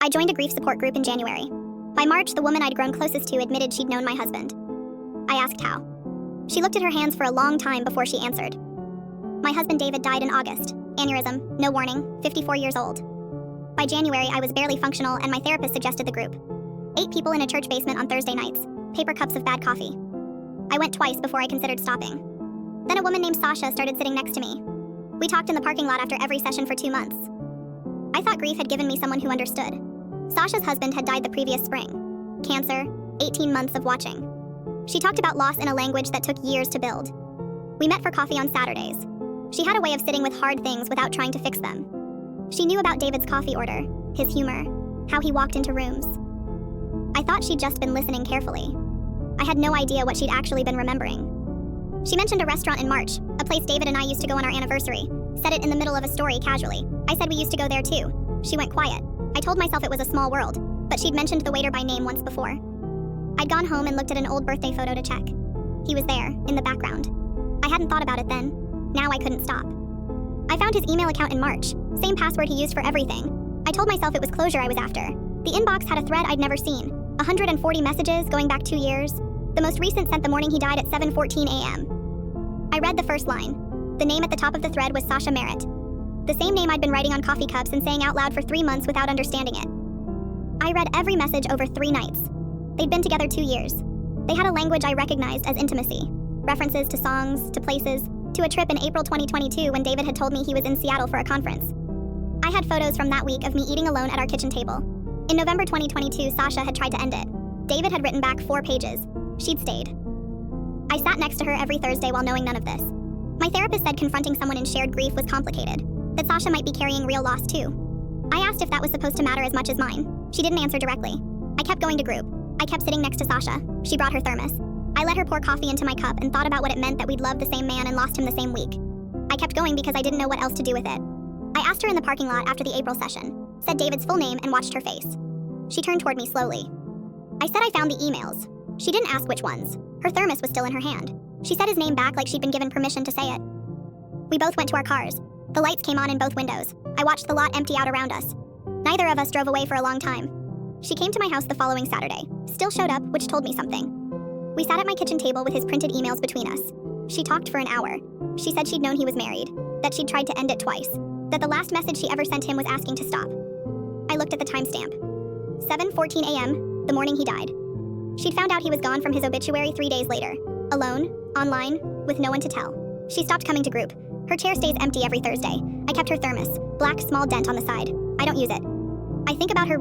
I joined a grief support group in January. By March, the woman I'd grown closest to admitted she'd known my husband. I asked how. She looked at her hands for a long time before she answered. My husband David died in August. Aneurysm, no warning, 54 years old. By January, I was barely functional and my therapist suggested the group. 8 people in a church basement on Thursday nights, paper cups of bad coffee. I went twice before I considered stopping. Then a woman named Sasha started sitting next to me. We talked in the parking lot after every session for 2 months. I thought grief had given me someone who understood. Sasha's husband had died the previous spring. Cancer, 18 months of watching. She talked about loss in a language that took years to build. We met for coffee on Saturdays. She had a way of sitting with hard things without trying to fix them. She knew about David's coffee order, his humor, how he walked into rooms. I thought she'd just been listening carefully. I had no idea what she'd actually been remembering. She mentioned a restaurant in March, a place David and I used to go on our anniversary, said it in the middle of a story casually. I said we used to go there too. She went quiet. I told myself it was a small world, but she'd mentioned the waiter by name once before. I'd gone home and looked at an old birthday photo to check. He was there, in the background. I hadn't thought about it then. Now I couldn't stop. I found his email account in March, same password he used for everything. I told myself it was closure I was after. The inbox had a thread I'd never seen, 140 messages going back 2 years. The most recent sent the morning he died at 7:14 a.m. I read the first line. The name at the top of the thread was Sasha Merritt. The same name I'd been writing on coffee cups and saying out loud for 3 months without understanding it. I read every message over 3 nights. They'd been together 2 years. They had a language I recognized as intimacy. References to songs, to places, to a trip in April 2022 when David had told me he was in Seattle for a conference. I had photos from that week of me eating alone at our kitchen table. In November 2022, Sasha had tried to end it. David had written back 4 pages. She'd stayed. I sat next to her every Thursday while knowing none of this. My therapist said confronting someone in shared grief was complicated, that Sasha might be carrying real loss too. I asked if that was supposed to matter as much as mine. She didn't answer directly. I kept going to group. I kept sitting next to Sasha. She brought her thermos. I let her pour coffee into my cup and thought about what it meant that we'd loved the same man and lost him the same week. I kept going because I didn't know what else to do with it. I asked her in the parking lot after the April session, said David's full name and watched her face. She turned toward me slowly. I said I found the emails. She didn't ask which ones. Her thermos was still in her hand. She said his name back like she'd been given permission to say it. We both went to our cars. The lights came on in both windows. I watched the lot empty out around us. Neither of us drove away for a long time. She came to my house the following Saturday, still showed up, which told me something. We sat at my kitchen table with his printed emails between us. She talked for an hour. She said she'd known he was married, that she'd tried to end it twice, that the last message she ever sent him was asking to stop. I looked at the timestamp. 7:14 a.m., the morning he died. She'd found out he was gone from his obituary 3 days later, alone, online, with no one to tell. She stopped coming to group. Her chair stays empty every Thursday. I kept her thermos, black small dent on the side. I don't use it. I think about her reading